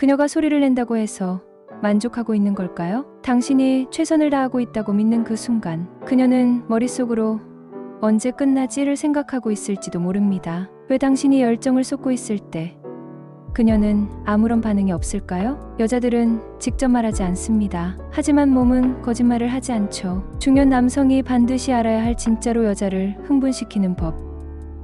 그녀가 소리를 낸다고 해서 만족하고 있는 걸까요? 당신이 최선을 다하고 있다고 믿는 그 순간 그녀는 머릿속으로 언제 끝나지를 생각하고 있을지도 모릅니다. 왜 당신이 열정을 쏟고 있을 때 그녀는 아무런 반응이 없을까요? 여자들은 직접 말하지 않습니다. 하지만 몸은 거짓말을 하지 않죠. 중년 남성이 반드시 알아야 할 진짜로 여자를 흥분시키는 법.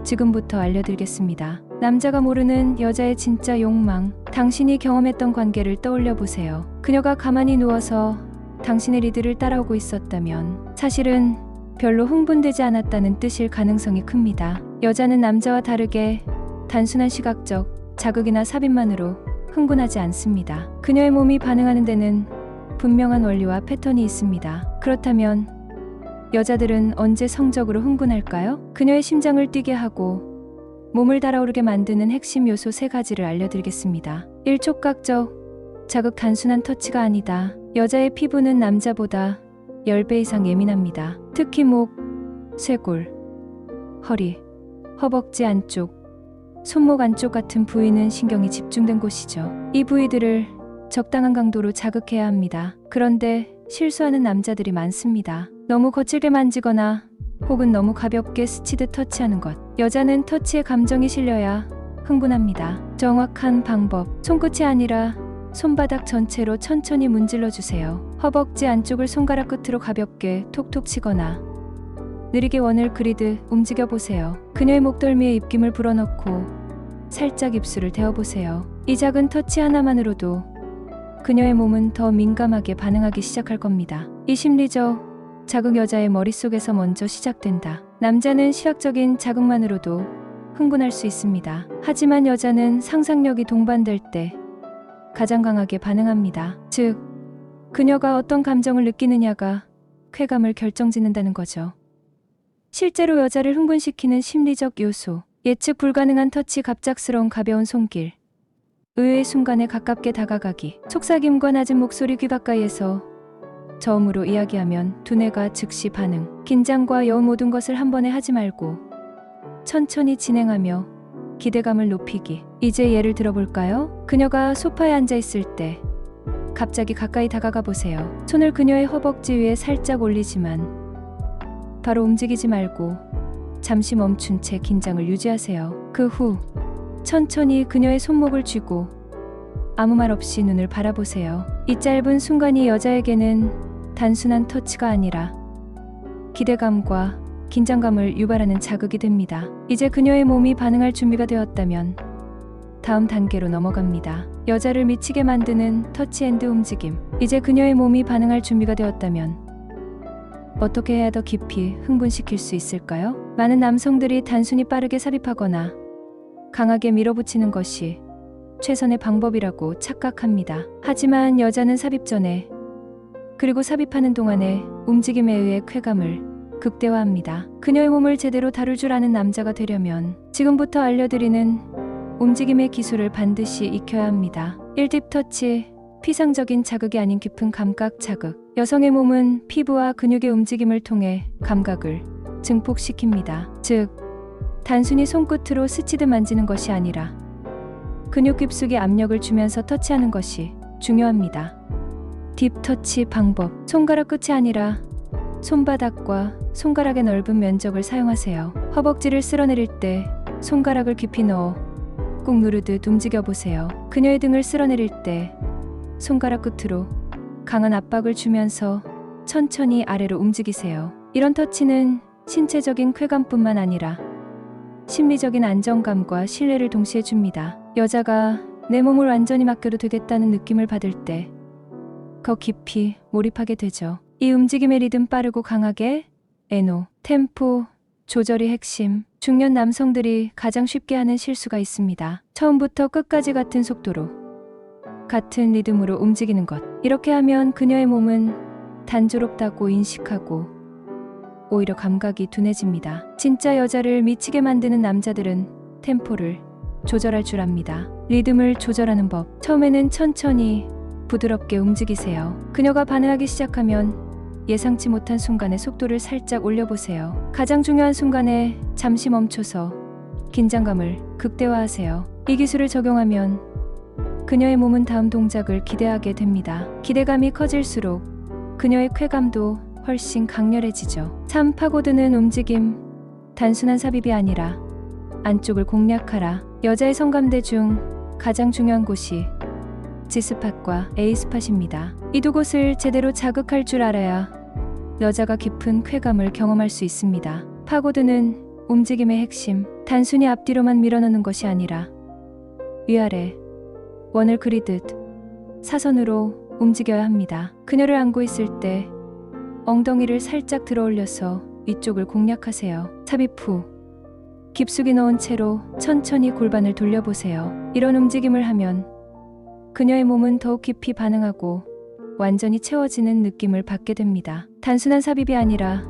지금부터 알려드리겠습니다. 남자가 모르는 여자의 진짜 욕망. 당신이 경험했던 관계를 떠올려 보세요. 그녀가 가만히 누워서 당신의 리드를 따라오고 있었다면 사실은 별로 흥분되지 않았다는 뜻일 가능성이 큽니다. 여자는 남자와 다르게 단순한 시각적 자극이나 삽입만으로 흥분하지 않습니다. 그녀의 몸이 반응하는 데는 분명한 원리와 패턴이 있습니다. 그렇다면 여자들은 언제 성적으로 흥분할까요? 그녀의 심장을 뛰게 하고 몸을 달아오르게 만드는 핵심 요소 3가지를 알려드리겠습니다. 1. 촉각적 자극. 단순한 터치가 아니다. 여자의 피부는 남자보다 10배 이상 예민합니다. 특히 목, 쇄골, 허리, 허벅지 안쪽, 손목 안쪽 같은 부위는 신경이 집중된 곳이죠. 이 부위들을 적당한 강도로 자극해야 합니다. 그런데 실수하는 남자들이 많습니다. 너무 거칠게 만지거나 혹은 너무 가볍게 스치듯 터치하는 것. 여자는 터치에 감정이 실려야 흥분합니다. 정확한 방법. 손끝이 아니라 손바닥 전체로 천천히 문질러 주세요. 허벅지 안쪽을 손가락 끝으로 가볍게 톡톡 치거나 느리게 원을 그리듯 움직여 보세요. 그녀의 목덜미에 입김을 불어넣고 살짝 입술을 대어보세요. 이 작은 터치 하나만으로도 그녀의 몸은 더 민감하게 반응하기 시작할 겁니다. 이 심리적 자극 여자의 머릿속에서 먼저 시작된다. 남자는 시각적인 자극만으로도 흥분할 수 있습니다. 하지만 여자는 상상력이 동반될 때 가장 강하게 반응합니다. 즉, 그녀가 어떤 감정을 느끼느냐가 쾌감을 결정짓는다는 거죠. 실제로 여자를 흥분시키는 심리적 요소. 예측 불가능한 터치, 갑작스러운 가벼운 손길, 의외의 순간에 가깝게 다가가기, 속삭임과 낮은 목소리, 귀 가까이에서 저음으로 이야기하면 두뇌가 즉시 반응. 긴장과 여운 모든 것을 한 번에 하지 말고 천천히 진행하며 기대감을 높이기. 이제 예를 들어볼까요? 그녀가 소파에 앉아 있을 때 갑자기 가까이 다가가 보세요. 손을 그녀의 허벅지 위에 살짝 올리지만 바로 움직이지 말고 잠시 멈춘 채 긴장을 유지하세요. 그 후 천천히 그녀의 손목을 쥐고 아무 말 없이 눈을 바라보세요. 이 짧은 순간이 여자에게는 단순한 터치가 아니라 기대감과 긴장감을 유발하는 자극이 됩니다. 이제 그녀의 몸이 반응할 준비가 되었다면 다음 단계로 넘어갑니다. 여자를 미치게 만드는 터치핸드 움직임. 이제 그녀의 몸이 반응할 준비가 되었다면 어떻게 해야 더 깊이 흥분시킬 수 있을까요? 많은 남성들이 단순히 빠르게 삽입하거나 강하게 밀어붙이는 것이 최선의 방법이라고 착각합니다. 하지만 여자는 삽입 전에 그리고 삽입하는 동안의 움직임에 의해 쾌감을 극대화합니다. 그녀의 몸을 제대로 다룰 줄 아는 남자가 되려면 지금부터 알려드리는 움직임의 기술을 반드시 익혀야 합니다. 1딥 터치. 피상적인 자극이 아닌 깊은 감각 자극. 여성의 몸은 피부와 근육의 움직임을 통해 감각을 증폭시킵니다. 즉, 단순히 손끝으로 스치듯 만지는 것이 아니라 근육 깊숙이 압력을 주면서 터치하는 것이 중요합니다. 딥 터치 방법. 손가락 끝이 아니라 손바닥과 손가락의 넓은 면적을 사용하세요. 허벅지를 쓸어내릴 때 손가락을 깊이 넣어 꾹 누르듯 움직여 보세요. 그녀의 등을 쓸어내릴 때 손가락 끝으로 강한 압박을 주면서 천천히 아래로 움직이세요. 이런 터치는 신체적인 쾌감뿐만 아니라 심리적인 안정감과 신뢰를 동시에 줍니다. 여자가 내 몸을 완전히 맡겨도 되겠다는 느낌을 받을 때 더 깊이 몰입하게 되죠. 이 움직임의 리듬, 빠르고 강하게 에노, 템포 조절이 핵심. 중년 남성들이 가장 쉽게 하는 실수가 있습니다. 처음부터 끝까지 같은 속도로 같은 리듬으로 움직이는 것. 이렇게 하면 그녀의 몸은 단조롭다고 인식하고 오히려 감각이 둔해집니다. 진짜 여자를 미치게 만드는 남자들은 템포를 조절할 줄 압니다. 리듬을 조절하는 법. 처음에는 천천히 부드럽게 움직이세요. 그녀가 반응하기 시작하면 예상치 못한 순간에 속도를 살짝 올려보세요. 가장 중요한 순간에 잠시 멈춰서 긴장감을 극대화하세요. 이 기술을 적용하면 그녀의 몸은 다음 동작을 기대하게 됩니다. 기대감이 커질수록 그녀의 쾌감도 훨씬 강렬해지죠. 3. 파고드는 움직임. 단순한 삽입이 아니라 안쪽을 공략하라. 여자의 성감대 중 가장 중요한 곳이 G스팟과 A스팟입니다. 이 두 곳을 제대로 자극할 줄 알아야 여자가 깊은 쾌감을 경험할 수 있습니다. 파고드는 움직임의 핵심. 단순히 앞뒤로만 밀어넣는 것이 아니라 위아래 원을 그리듯 사선으로 움직여야 합니다. 그녀를 안고 있을 때 엉덩이를 살짝 들어 올려서 위쪽을 공략하세요. 삽입 후 깊숙이 넣은 채로 천천히 골반을 돌려보세요. 이런 움직임을 하면 그녀의 몸은 더욱 깊이 반응하고 완전히 채워지는 느낌을 받게 됩니다. 단순한 삽입이 아니라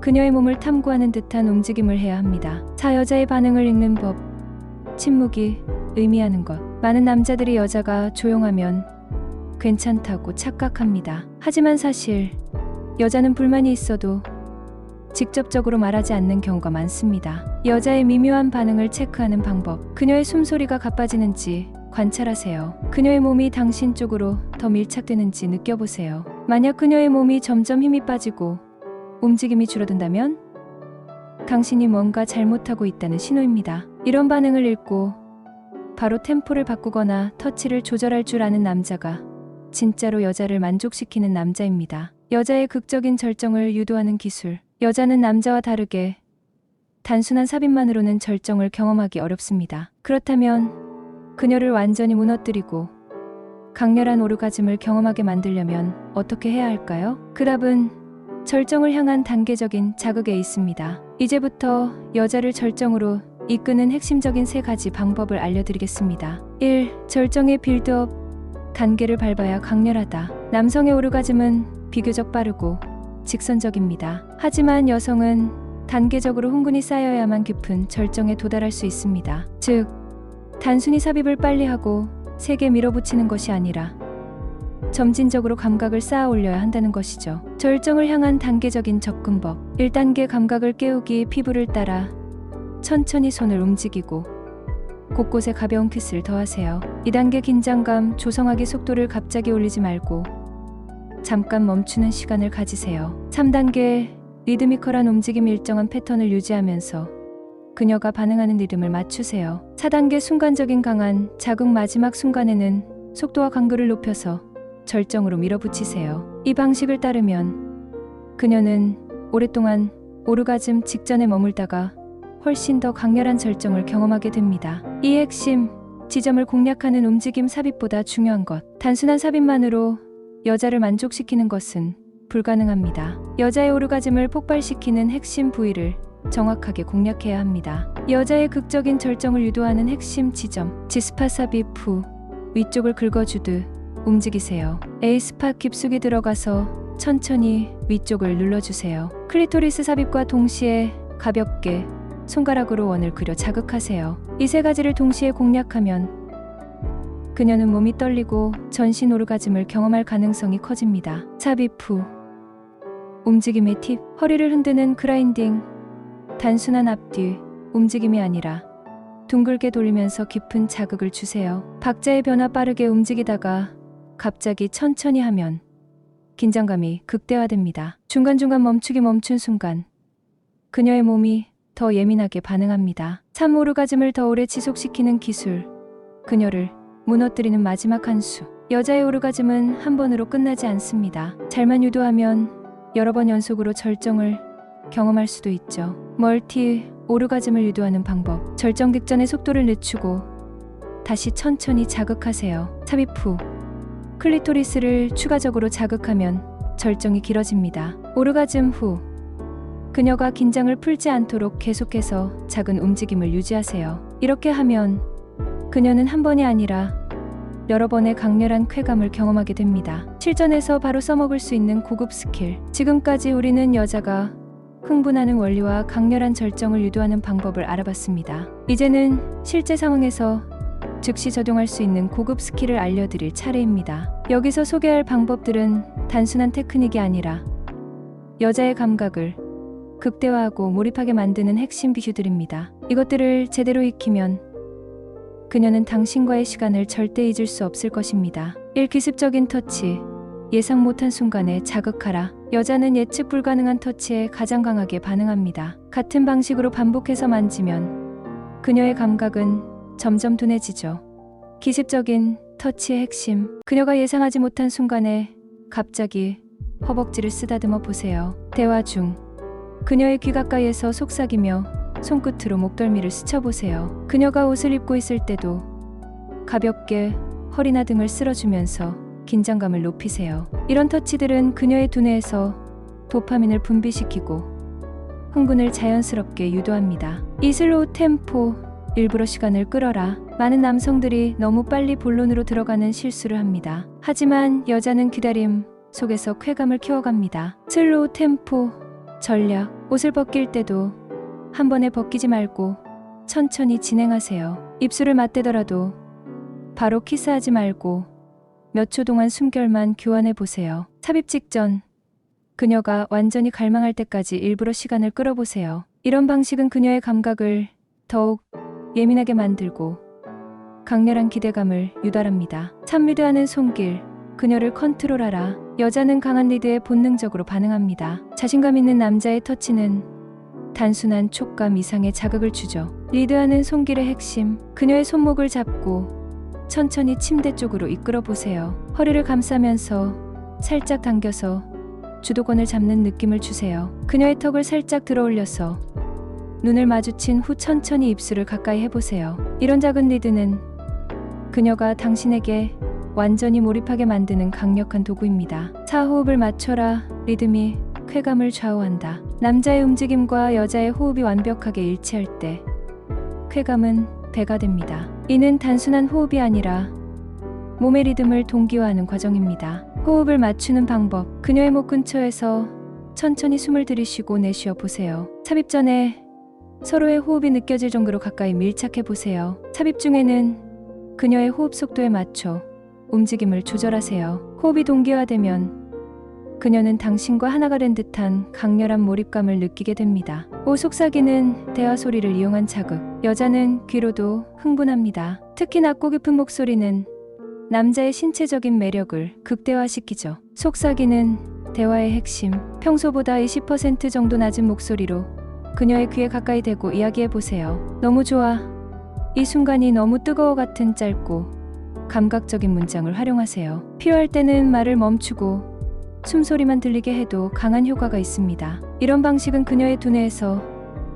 그녀의 몸을 탐구하는 듯한 움직임을 해야 합니다. 4. 여자의 반응을 읽는 법. 침묵이 의미하는 것. 많은 남자들이 여자가 조용하면 괜찮다고 착각합니다. 하지만 사실 여자는 불만이 있어도 직접적으로 말하지 않는 경우가 많습니다. 여자의 미묘한 반응을 체크하는 방법. 그녀의 숨소리가 가빠지는지 관찰하세요. 그녀의 몸이 당신 쪽으로 더 밀착되는지 느껴보세요. 만약 그녀의 몸이 점점 힘이 빠지고 움직임이 줄어든다면 당신이 뭔가 잘못하고 있다는 신호입니다. 이런 반응을 읽고 바로 템포를 바꾸거나 터치를 조절할 줄 아는 남자가 진짜로 여자를 만족시키는 남자입니다. 여자의 극적인 절정을 유도하는 기술. 여자는 남자와 다르게 단순한 삽입만으로는 절정을 경험하기 어렵습니다. 그렇다면 그녀를 완전히 무너뜨리고 강렬한 오르가즘을 경험하게 만들려면 어떻게 해야 할까요? 그 답은 절정을 향한 단계적인 자극에 있습니다. 이제부터 여자를 절정으로 이끄는 핵심적인 3가지 방법을 알려드리겠습니다. 1. 절정의 빌드업. 단계를 밟아야 강렬하다. 남성의 오르가즘은 비교적 빠르고 직선적입니다. 하지만 여성은 단계적으로 흥분이 쌓여야만 깊은 절정에 도달할 수 있습니다. 즉, 단순히 삽입을 빨리 하고 세게 밀어붙이는 것이 아니라 점진적으로 감각을 쌓아 올려야 한다는 것이죠. 절정을 향한 단계적인 접근법. 1단계 감각을 깨우기. 피부를 따라 천천히 손을 움직이고 곳곳에 가벼운 키스를 더하세요. 2단계 긴장감. 조성하기. 속도를 갑자기 올리지 말고 잠깐 멈추는 시간을 가지세요. 3단계 리드미컬한 움직임. 일정한 패턴을 유지하면서 그녀가 반응하는 리듬을 맞추세요. 4단계 순간적인 강한 자극. 마지막 순간에는 속도와 강도를 높여서 절정으로 밀어붙이세요. 이 방식을 따르면 그녀는 오랫동안 오르가즘 직전에 머물다가 훨씬 더 강렬한 절정을 경험하게 됩니다. 이 핵심 지점을 공략하는 움직임. 삽입보다 중요한 것. 단순한 삽입만으로 여자를 만족시키는 것은 불가능합니다. 여자의 오르가즘을 폭발시키는 핵심 부위를 정확하게 공략해야 합니다. 여자의 극적인 절정을 유도하는 핵심 지점. G스팟 삽입 후 위쪽을 긁어주듯 움직이세요. A스팟 깊숙이 들어가서 천천히 위쪽을 눌러주세요. 클리토리스 삽입과 동시에 가볍게 손가락으로 원을 그려 자극하세요. 이 3가지를 동시에 공략하면 그녀는 몸이 떨리고 전신 오르가즘을 경험할 가능성이 커집니다. 삽입 후 움직임의 팁. 허리를 흔드는 그라인딩. 단순한 앞뒤 움직임이 아니라 둥글게 돌리면서 깊은 자극을 주세요. 박자의 변화. 빠르게 움직이다가 갑자기 천천히 하면 긴장감이 극대화됩니다. 중간중간 멈춘 순간 그녀의 몸이 더 예민하게 반응합니다. 3. 오르가즘을 더 오래 지속시키는 기술. 그녀를 무너뜨리는 마지막 한 수. 여자의 오르가즘은 한 번으로 끝나지 않습니다. 잘만 유도하면 여러 번 연속으로 절정을 경험할 수도 있죠. 멀티 오르가즘을 유도하는 방법. 절정 직전에 속도를 늦추고 다시 천천히 자극하세요. 삽입 후 클리토리스를 추가적으로 자극하면 절정이 길어집니다. 오르가즘 후 그녀가 긴장을 풀지 않도록 계속해서 작은 움직임을 유지하세요. 이렇게 하면 그녀는 한 번이 아니라 여러 번의 강렬한 쾌감을 경험하게 됩니다. 실전에서 바로 써먹을 수 있는 고급 스킬. 지금까지 우리는 여자가 흥분하는 원리와 강렬한 절정을 유도하는 방법을 알아봤습니다. 이제는 실제 상황에서 즉시 적용할 수 있는 고급 스킬을 알려드릴 차례입니다. 여기서 소개할 방법들은 단순한 테크닉이 아니라 여자의 감각을 극대화하고 몰입하게 만드는 핵심 비휴들입니다. 이것들을 제대로 익히면 그녀는 당신과의 시간을 절대 잊을 수 없을 것입니다. 1. 기습적인 터치. 예상 못한 순간에 자극하라. 여자는 예측 불가능한 터치에 가장 강하게 반응합니다. 같은 방식으로 반복해서 만지면 그녀의 감각은 점점 둔해지죠. 기습적인 터치의 핵심. 그녀가 예상하지 못한 순간에 갑자기 허벅지를 쓰다듬어 보세요. 대화 중 그녀의 귀 가까이에서 속삭이며 손끝으로 목덜미를 스쳐보세요. 그녀가 옷을 입고 있을 때도 가볍게 허리나 등을 쓸어주면서 긴장감을 높이세요. 이런 터치들은 그녀의 두뇌에서 도파민을 분비시키고 흥분을 자연스럽게 유도합니다. 이 슬로우 템포. 일부러 시간을 끌어라. 많은 남성들이 너무 빨리 본론으로 들어가는 실수를 합니다. 하지만 여자는 기다림 속에서 쾌감을 키워갑니다. 슬로우 템포 전략. 옷을 벗길 때도 한 번에 벗기지 말고 천천히 진행하세요. 입술을 맞대더라도 바로 키스하지 말고 몇 초 동안 숨결만 교환해 보세요. 삽입 직전 그녀가 완전히 갈망할 때까지 일부러 시간을 끌어보세요. 이런 방식은 그녀의 감각을 더욱 예민하게 만들고 강렬한 기대감을 유발합니다. 참미드하는 손길. 그녀를 컨트롤하라. 여자는 강한 리드에 본능적으로 반응합니다. 자신감 있는 남자의 터치는 단순한 촉감 이상의 자극을 주죠. 리드하는 손길의 핵심. 그녀의 손목을 잡고 천천히 침대 쪽으로 이끌어 보세요. 허리를 감싸면서 살짝 당겨서 주도권을 잡는 느낌을 주세요. 그녀의 턱을 살짝 들어 올려서 눈을 마주친 후 천천히 입술을 가까이 해보세요. 이런 작은 리드는 그녀가 당신에게 완전히 몰입하게 만드는 강력한 도구입니다. 호흡을 맞춰라. 리듬이 쾌감을 좌우한다. 남자의 움직임과 여자의 호흡이 완벽하게 일치할 때 쾌감은 배가 됩니다. 이는 단순한 호흡이 아니라 몸의 리듬을 동기화하는 과정입니다. 호흡을 맞추는 방법. 그녀의 목 근처에서 천천히 숨을 들이쉬고 내쉬어 보세요. 삽입 전에 서로의 호흡이 느껴질 정도로 가까이 밀착해 보세요. 삽입 중에는 그녀의 호흡 속도에 맞춰 움직임을 조절하세요. 호흡이 동기화되면 그녀는 당신과 하나가 된 듯한 강렬한 몰입감을 느끼게 됩니다. 속삭이는 대화 소리를 이용한 자극. 여자는 귀로도 흥분합니다. 특히 낮고 깊은 목소리는 남자의 신체적인 매력을 극대화시키죠. 속삭이는 대화의 핵심. 평소보다 20% 정도 낮은 목소리로 그녀의 귀에 가까이 대고 이야기해보세요. 너무 좋아. 이 순간이 너무 뜨거워 같은 짧고 감각적인 문장을 활용하세요. 필요할 때는 말을 멈추고 숨소리만 들리게 해도 강한 효과가 있습니다. 이런 방식은 그녀의 두뇌에서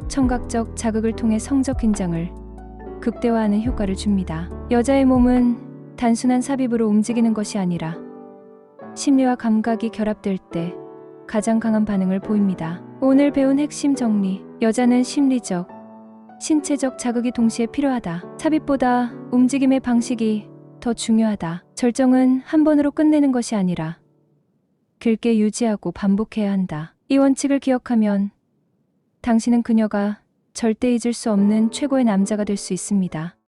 청각적 자극을 통해 성적 긴장을 극대화하는 효과를 줍니다. 여자의 몸은 단순한 삽입으로 움직이는 것이 아니라 심리와 감각이 결합될 때 가장 강한 반응을 보입니다. 오늘 배운 핵심 정리. 여자는 심리적, 신체적 자극이 동시에 필요하다. 삽입보다 움직임의 방식이 더 중요하다. 절정은 한 번으로 끝내는 것이 아니라 길게 유지하고 반복해야 한다. 이 원칙을 기억하면 당신은 그녀가 절대 잊을 수 없는 최고의 남자가 될 수 있습니다.